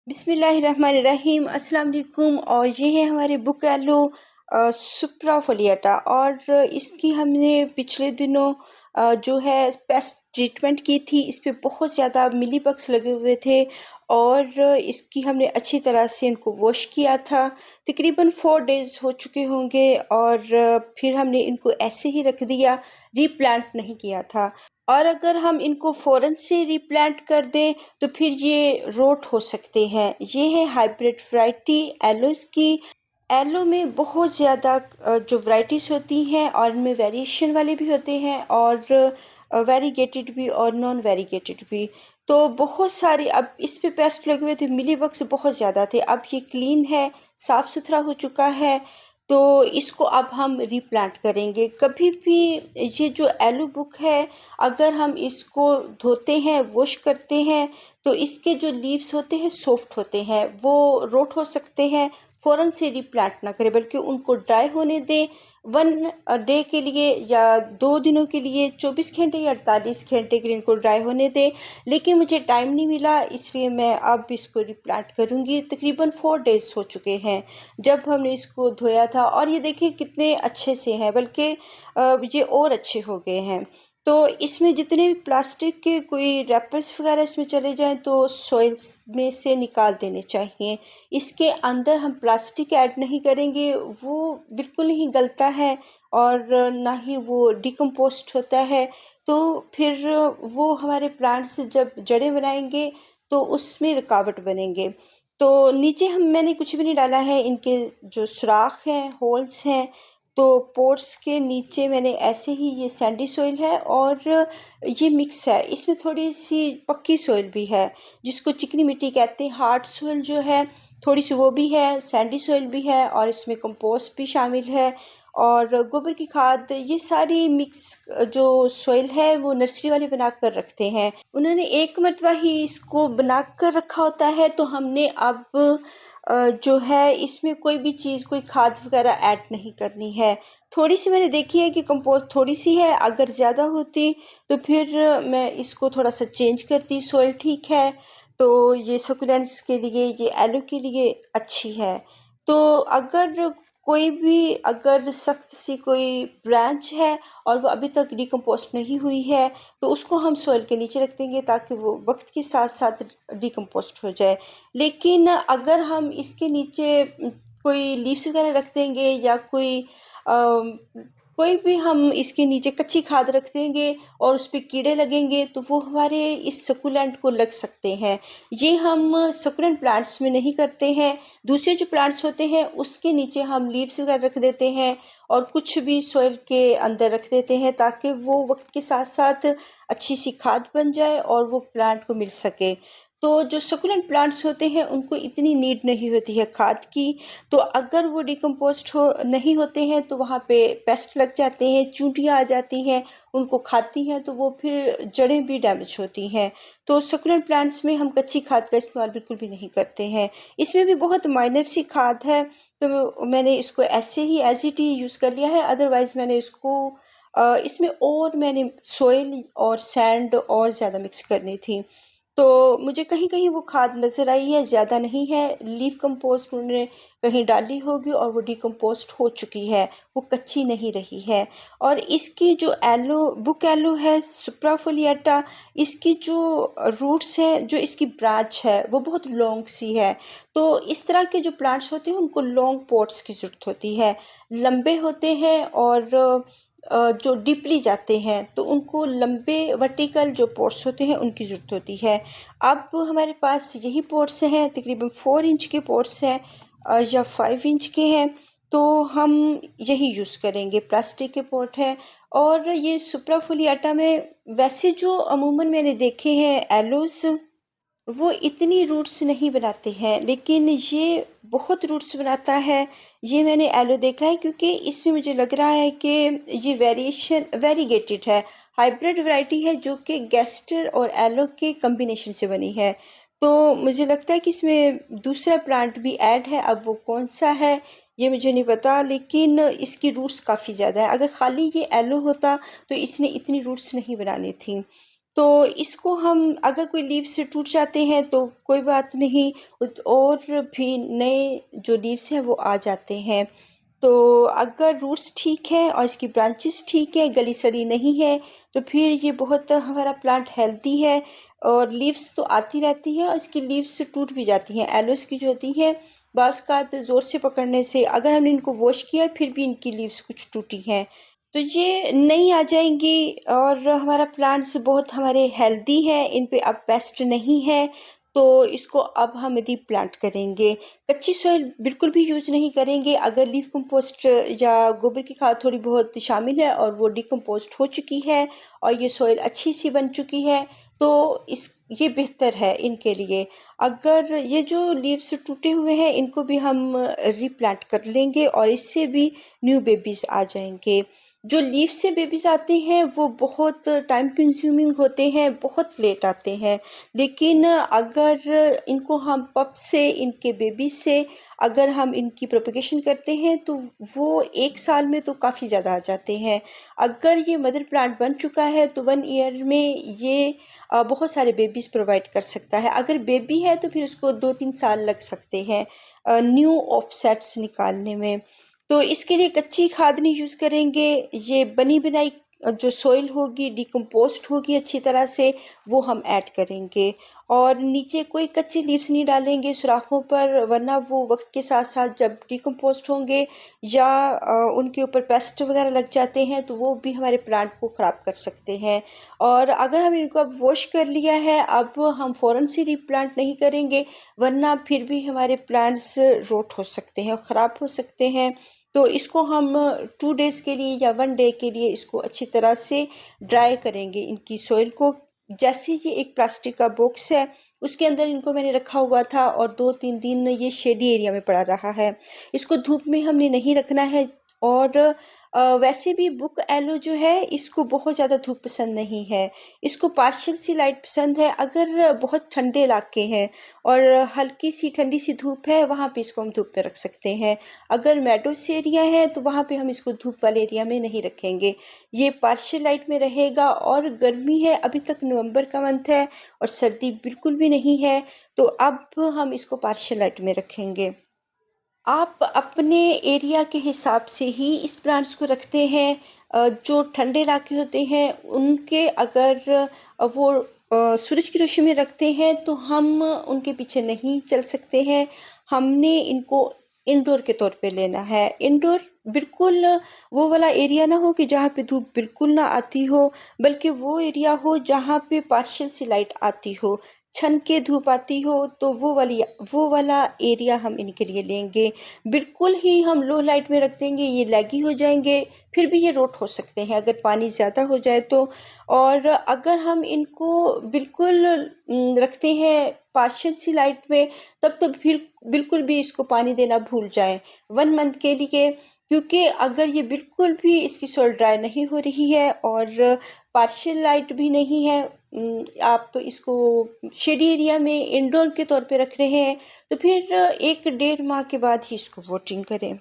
बिस्मिल्लाहिर्रहमानिर्रहीम अस्सलाम वालेकुम। और ये है हमारे बुक एलो सुप्रा फोलियाटा। और इसकी हमने पिछले दिनों जो है पेस्ट ट्रीटमेंट की थी। इस पे बहुत ज़्यादा मिली बग्स लगे हुए थे और इसकी हमने अच्छी तरह से इनको वॉश किया था। तकरीबन 4 डेज़ हो चुके होंगे और फिर हमने इनको ऐसे ही रख दिया, रीप्लांट नहीं किया था। और अगर हम इनको फ़ौरन से रीप्लांट कर दें तो फिर ये रोट हो सकते हैं। ये है हाइब्रिड वैरायटी एलोस की। एलो में बहुत ज़्यादा जो वैराइटीज़ होती हैं और इनमें वेरिएशन वाले भी होते हैं और वेरीगेटेड भी और नॉन वेरीगेटेड भी। तो बहुत सारे अब इस पे पेस्ट लगे हुए थे, मिलीबग्स बहुत ज़्यादा थे। अब ये क्लीन है, साफ़ सुथरा हो चुका है। तो इसको अब हम रीप्लांट करेंगे। कभी भी ये जो एलो बुक है, अगर हम इसको धोते हैं, वॉश करते हैं, तो इसके जो लीव्स होते हैं सॉफ्ट होते हैं, वो रोट हो सकते हैं। फ़ौरन से रीप्लांट ना करें बल्कि उनको ड्राई होने दें 1 डे के लिए या 2 दिनों के लिए, 24 घंटे या 48 घंटे के लिए इनको ड्राई होने दें। लेकिन मुझे टाइम नहीं मिला, इसलिए मैं अब इसको रीप्लांट करूँगी। तकरीबन 4 डेज़ हो चुके हैं जब हमने इसको धोया था और ये देखिए कितने अच्छे से हैं, बल्कि ये और अच्छे हो गए हैं। तो इसमें जितने भी प्लास्टिक के कोई रैपर्स वगैरह इसमें चले जाएं तो सॉइल्स में से निकाल देने चाहिए। इसके अंदर हम प्लास्टिक ऐड नहीं करेंगे, वो बिल्कुल नहीं गलता है और ना ही वो डिकम्पोस्ट होता है। तो फिर वो हमारे प्लांट्स जब जड़ें बनाएंगे तो उसमें रुकावट बनेंगे। तो नीचे मैंने कुछ भी नहीं डाला है। इनके जो सुराख हैं, होल्स हैं, तो पोर्ट्स के नीचे मैंने ऐसे ही ये सैंडी सॉइल है और ये मिक्स है। इसमें थोड़ी सी पक्की सॉइल भी है जिसको चिकनी मिट्टी कहते हैं। हार्ड सॉइल जो है थोड़ी सी वो भी है, सैंडी सॉइल भी है और इसमें कंपोस्ट भी शामिल है और गोबर की खाद। ये सारी मिक्स जो सॉइल है वो नर्सरी वाले बना कर रखते हैं। उन्होंने एक मरतबा ही इसको बना कर रखा होता है। तो हमने अब जो है इसमें कोई भी चीज़, कोई खाद वगैरह ऐड नहीं करनी है। थोड़ी सी मैंने देखी है कि कंपोस्ट थोड़ी सी है, अगर ज़्यादा होती तो फिर मैं इसको थोड़ा सा चेंज करती। सॉइल ठीक है तो ये सकुलेंट्स के लिए, ये एलो के लिए अच्छी है। तो अगर कोई भी, अगर सख्त सी कोई ब्रांच है और वो अभी तक डिकम्पोस्ट नहीं हुई है तो उसको हम सॉइल के नीचे रख देंगे ताकि वो वक्त के साथ साथ डिकम्पोस्ट हो जाए। लेकिन अगर हम इसके नीचे कोई लीव्स वगैरह रख देंगे या कोई भी हम इसके नीचे कच्ची खाद रख देंगे और उस पे कीड़े लगेंगे तो वो हमारे इस सकुलेंट को लग सकते हैं। ये हम सकुलेंट प्लांट्स में नहीं करते हैं। दूसरे जो प्लांट्स होते हैं उसके नीचे हम लीव्स वगैरह रख देते हैं और कुछ भी सॉइल के अंदर रख देते हैं ताकि वो वक्त के साथ साथ अच्छी सी खाद बन जाए और वो प्लांट को मिल सके। तो जो सकुलेंट प्लांट्स होते हैं उनको इतनी नीड नहीं होती है खाद की। तो अगर वो डिकम्पोस्ट नहीं होते हैं तो वहाँ पे पेस्ट लग जाते हैं, चूंटियाँ आ जाती हैं, उनको खाती हैं तो वो फिर जड़ें भी डैमेज होती हैं। तो सकुलेंट प्लांट्स में हम कच्ची खाद का इस्तेमाल बिल्कुल भी नहीं करते हैं। इसमें भी बहुत माइनर सी खाद है तो मैंने इसको ऐसे ही एज इट ही यूज़ कर लिया है। अदरवाइज़ मैंने इसको इसमें और मैंने सॉइल और सैंड और ज़्यादा मिक्स करनी थी। तो मुझे कहीं-कहीं वो खाद नज़र आई है, ज़्यादा नहीं है। लीफ कंपोस्ट उन्होंने कहीं डाली होगी और वो डिकम्पोस्ट हो चुकी है, वो कच्ची नहीं रही है। और इसकी जो एलो बुक एलो है सुप्राफोलिएटा, इसकी जो रूट्स हैं, जो इसकी ब्रांच है वो बहुत लॉन्ग सी है। तो इस तरह के जो प्लांट्स होते हैं उनको लॉन्ग पॉट्स की ज़रूरत होती है, लंबे होते हैं और जो डीपली जाते हैं तो उनको लंबे वर्टिकल जो पॉट्स होते हैं उनकी ज़रूरत होती है। अब हमारे पास यही पॉट्स हैं, तकरीबन 4 इंच के पॉट्स हैं या 5 इंच के हैं। तो हम यही यूज़ करेंगे, प्लास्टिक के पॉट हैं। और ये सुप्राफोलियाटा में वैसे जो अमूमन मैंने देखे हैं एलोज़, वो इतनी रूट्स नहीं बनाते हैं लेकिन ये बहुत रूट्स बनाता है। ये मैंने एलो देखा है क्योंकि इसमें मुझे लग रहा है कि ये वेरिएशन वेरीगेटेड है, हाइब्रिड वैरायटी है जो कि गेस्टर और एलो के कॉम्बिनेशन से बनी है। तो मुझे लगता है कि इसमें दूसरा प्लांट भी ऐड है। अब वो कौन सा है ये मुझे नहीं पता, लेकिन इसकी रूट्स काफ़ी ज़्यादा है। अगर खाली ये एलो होता तो इसने इतनी रूट्स नहीं बनानी थी। तो इसको हम अगर कोई लीव से टूट जाते हैं तो कोई बात नहीं, और भी नए जो लीव्स हैं वो आ जाते हैं। तो अगर रूट्स ठीक हैं और इसकी ब्रांचेस ठीक हैं, गली सड़ी नहीं है, तो फिर ये बहुत हमारा प्लांट हेल्दी है। और लीव्स तो आती रहती हैं और इसकी लीव्स टूट भी जाती हैं। एलोस की जो होती है, बाज़ औक़ात ज़ोर से पकड़ने से अगर हमने इनको वॉश किया फिर भी इनकी लीव्स कुछ टूटी हैं, तो ये नई आ जाएंगी। और हमारा प्लांट्स बहुत हमारे हेल्दी हैं, इन पे अब पेस्ट नहीं है, तो इसको अब हम रीप्लांट करेंगे। कच्ची सॉइल बिल्कुल भी यूज़ नहीं करेंगे। अगर लीफ कंपोस्ट या गोबर की खाद थोड़ी बहुत शामिल है और वो डिकम्पोस्ट हो चुकी है और ये सॉइल अच्छी सी बन चुकी है, तो इस ये बेहतर है इनके लिए। अगर ये जो लीव्स टूटे हुए हैं इनको भी हम रीप्लांट कर लेंगे और इससे भी न्यू बेबीज़ आ जाएंगे। जो लीफ से बेबीज़ आते हैं वो बहुत टाइम कंज्यूमिंग होते हैं, बहुत लेट आते हैं। लेकिन अगर इनको हम पप से, इनके बेबी से अगर हम इनकी प्रोपगेशन करते हैं तो वो 1 साल में तो काफ़ी ज़्यादा आ जाते हैं। अगर ये मदर प्लांट बन चुका है तो 1 ईयर में ये बहुत सारे बेबीज़ प्रोवाइड कर सकता है। अगर बेबी है तो फिर उसको 2-3 साल लग सकते हैं न्यू ऑफसेट्स निकालने में। तो इसके लिए कच्ची खाद नहीं यूज़ करेंगे, ये बनी बनाई जो सॉइल होगी, डिकम्पोस्ट होगी अच्छी तरह से, वो हम ऐड करेंगे। और नीचे कोई कच्चे लीव्स नहीं डालेंगे सुराखों पर, वरना वो वक्त के साथ साथ जब डिकम्पोस्ट होंगे या उनके ऊपर पेस्ट वगैरह लग जाते हैं तो वो भी हमारे प्लांट को ख़राब कर सकते हैं। और अगर हम इनको अब वॉश कर लिया है, अब हम फ़ौरन से रीप्लांट नहीं करेंगे, वरना फिर भी हमारे प्लांट्स रोट हो सकते हैं, ख़राब हो सकते हैं। तो इसको हम 2 डेज़ के लिए या 1 डे के लिए इसको अच्छी तरह से ड्राई करेंगे इनकी सॉइल को। जैसे ये एक प्लास्टिक का बॉक्स है, उसके अंदर इनको मैंने रखा हुआ था और 2-3 दिन ये शेडी एरिया में पड़ा रहा है। इसको धूप में हमने नहीं रखना है। और वैसे भी बुक एलो जो है इसको बहुत ज़्यादा धूप पसंद नहीं है, इसको पार्शियल सी लाइट पसंद है। अगर बहुत ठंडे इलाके हैं और हल्की सी ठंडी सी धूप है, वहाँ पे इसको हम धूप पे रख सकते हैं। अगर मेडोस एरिया है तो वहाँ पे हम इसको धूप वाले एरिया में नहीं रखेंगे, ये पार्शियल लाइट में रहेगा। और गर्मी है, अभी तक नवंबर का मंथ है और सर्दी बिल्कुल भी नहीं है, तो अब हम इसको पार्शियल लाइट में रखेंगे। आप अपने एरिया के हिसाब से ही इस प्लांट्स को रखते हैं। जो ठंडे इलाके होते हैं उनके अगर वो सूरज की रोशनी में रखते हैं तो हम उनके पीछे नहीं चल सकते हैं। हमने इनको इंडोर के तौर पे लेना है। इंडोर बिल्कुल वो वाला एरिया ना हो कि जहाँ पे धूप बिल्कुल ना आती हो, बल्कि वो एरिया हो जहाँ पे पार्शियल सी लाइट आती हो, छन के धूप आती हो, तो वो वाला एरिया हम इनके लिए लेंगे। बिल्कुल ही हम लो लाइट में रख देंगे, ये लैगी हो जाएंगे, फिर भी ये रोट हो सकते हैं अगर पानी ज़्यादा हो जाए तो। और अगर हम इनको बिल्कुल रखते हैं पार्शियल सी लाइट में, तब तो फिर बिल्कुल भी इसको पानी देना भूल जाएं 1 मंथ के लिए। क्योंकि अगर ये बिल्कुल भी इसकी सॉइल ड्राई नहीं हो रही है और पार्शियल लाइट भी नहीं है, आप इसको शेडी एरिया में इंडोर के तौर पे रख रहे हैं, तो फिर 1 डेढ़ माह के बाद ही इसको वॉटरिंग करें।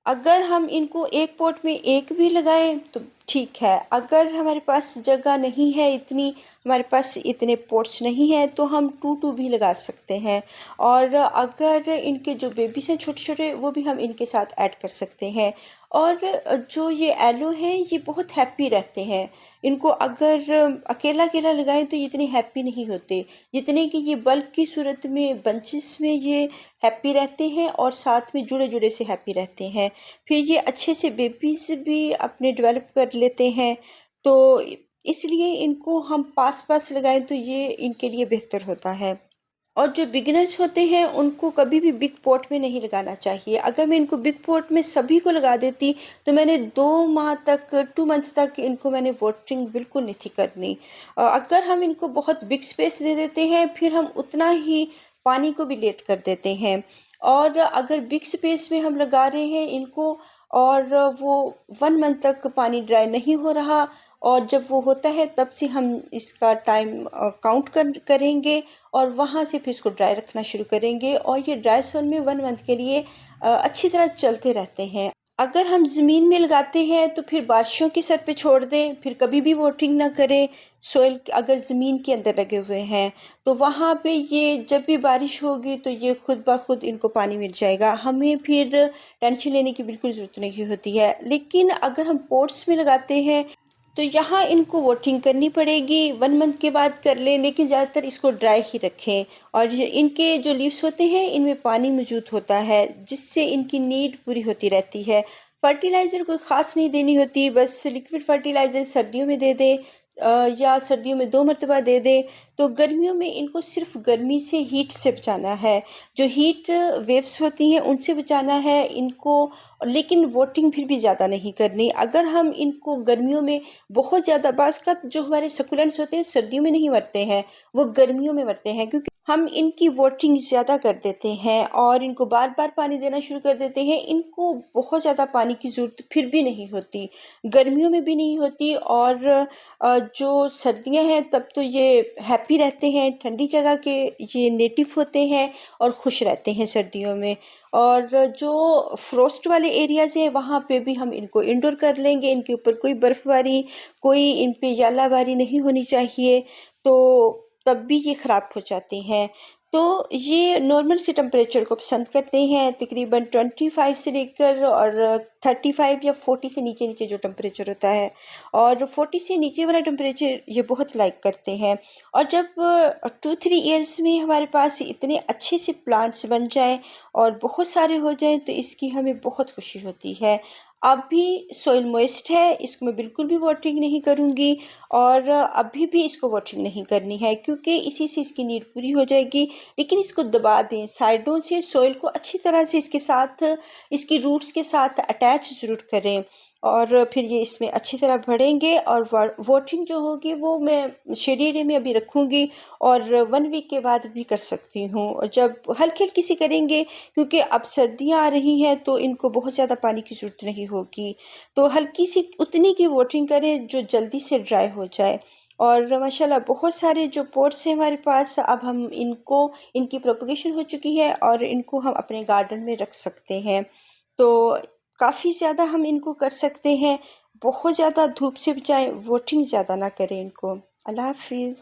अगर हम इनको एक पॉट में एक भी लगाएं तो ठीक है। अगर हमारे पास जगह नहीं है इतनी, हमारे पास इतने पॉट्स नहीं हैं, तो हम 2-2 भी लगा सकते हैं। और अगर इनके जो बेबीज हैं छोटे छोटे, वो भी हम इनके साथ ऐड कर सकते हैं। और जो ये एलो है ये बहुत हैप्पी रहते हैं। इनको अगर अकेला अकेला लगाएं तो ये इतने हैप्पी नहीं होते जितने कि ये बल्क की सूरत में, बंचेस में ये हैप्पी रहते हैं और साथ में जुड़े जुड़े से हैप्पी रहते हैं। फिर ये अच्छे से बेबीज़ भी अपने डेवलप कर लेते हैं। तो इसलिए इनको हम पास पास लगाएं तो ये इनके लिए बेहतर होता है। और जो बिगिनर्स होते हैं उनको कभी भी बिग पॉट में नहीं लगाना चाहिए। अगर मैं इनको बिग पॉट में सभी को लगा देती तो मैंने 2 माह तक, 2 मंथ तक इनको मैंने वाटरिंग बिल्कुल नहीं थी करनी। अगर हम इनको बहुत बिग स्पेस दे देते हैं फिर हम उतना ही पानी को भी लेट कर देते हैं। और अगर बिग स्पेस में हम लगा रहे हैं इनको और वो 1 मंथ तक पानी ड्राई नहीं हो रहा, और जब वो होता है तब से हम इसका टाइम काउंट करेंगे और वहाँ से फिर इसको ड्राई रखना शुरू करेंगे। और ये ड्राई सोल में 1 मंथ के लिए अच्छी तरह चलते रहते हैं। अगर हम ज़मीन में लगाते हैं तो फिर बारिशों के सर पे छोड़ दें, फिर कभी भी वाटरिंग ना करें। सॉइल अगर ज़मीन के अंदर लगे हुए हैं तो वहाँ पे ये जब भी बारिश होगी तो ये खुद ब खुद इनको पानी मिल जाएगा, हमें फिर टेंशन लेने की बिल्कुल ज़रूरत नहीं होती है। लेकिन अगर हम पॉट्स में लगाते हैं तो यहाँ इनको वॉटिंग करनी पड़ेगी, 1 मंथ के बाद कर लें, लेकिन ज़्यादातर इसको ड्राई ही रखें। और इनके जो लीव्स होते हैं इनमें पानी मौजूद होता है, जिससे इनकी नीड पूरी होती रहती है। फर्टिलाइज़र कोई ख़ास नहीं देनी होती, बस लिक्विड फर्टिलाइज़र सर्दियों में दे दें, या सर्दियों में 2 मरतबा दे दें। तो गर्मियों में इनको सिर्फ गर्मी से, हीट से बचाना है, जो हीट वेव्स होती हैं उनसे बचाना है इनको। लेकिन वोटिंग फिर भी ज़्यादा नहीं करनी। अगर हम इनको गर्मियों में बहुत ज़्यादा, बाज़ का जो हमारे सकुलेंट्स होते हैं सर्दियों में नहीं मरते हैं, वो गर्मियों में मरते हैं, क्योंकि हम इनकी वोटिंग ज़्यादा कर देते हैं और इनको बार बार पानी देना शुरू कर देते हैं। इनको बहुत ज़्यादा पानी की ज़रूरत फिर भी नहीं होती, गर्मियों में भी नहीं होती। और जो सर्दियां हैं तब तो ये हैप्पी रहते हैं, ठंडी जगह के ये नेटिव होते हैं और खुश रहते हैं सर्दियों में। और जो फ्रोस्ट वाले एरियाज़ हैं वहाँ पे भी हम इनको इंडोर कर लेंगे, इनके ऊपर कोई बर्फ़बारी, कोई इन पे यालाबारी नहीं होनी चाहिए, तो तब भी ये ख़राब हो जाते हैं। तो ये नॉर्मल से टेम्परेचर को पसंद करते हैं, तकरीबन 25 से लेकर और 35 या 40 से नीचे नीचे जो टेम्परेचर होता है, और 40 से नीचे वाला टेम्परेचर ये बहुत लाइक करते हैं। और जब 2-3 ईयर्स में हमारे पास इतने अच्छे से प्लांट्स बन जाएं और बहुत सारे हो जाएं तो इसकी हमें बहुत खुशी होती है। अभी सॉइल मॉइस्ट है, इसको मैं बिल्कुल भी वाटरिंग नहीं करूँगी, और अभी भी इसको वाटरिंग नहीं करनी है, क्योंकि इसी से इसकी नीड पूरी हो जाएगी। लेकिन इसको दबा दें साइडों से, सॉइल को अच्छी तरह से इसके साथ, इसकी रूट्स के साथ अटैच ज़रूर करें, और फिर ये इसमें अच्छी तरह बढ़ेंगे। और वाटरिंग जो होगी वो मैं शेड एरिया में अभी रखूँगी, और 1 वीक के बाद भी कर सकती हूँ, और जब हल्की हल्की सी करेंगे, क्योंकि अब सर्दियाँ आ रही हैं तो इनको बहुत ज़्यादा पानी की ज़रूरत नहीं होगी। तो हल्की सी उतनी की वाटरिंग करें जो जल्दी से ड्राई हो जाए। और माशाल्लाह बहुत सारे जो पॉट्स हैं हमारे पास, अब हम इनको, इनकी प्रोपगेशन हो चुकी है और इनको हम अपने गार्डन में रख सकते हैं। तो काफ़ी ज़्यादा हम इनको कर सकते हैं, बहुत ज़्यादा धूप से बचाएं, वाटरिंग ज़्यादा ना करें इनको। अल्लाह हाफिज़।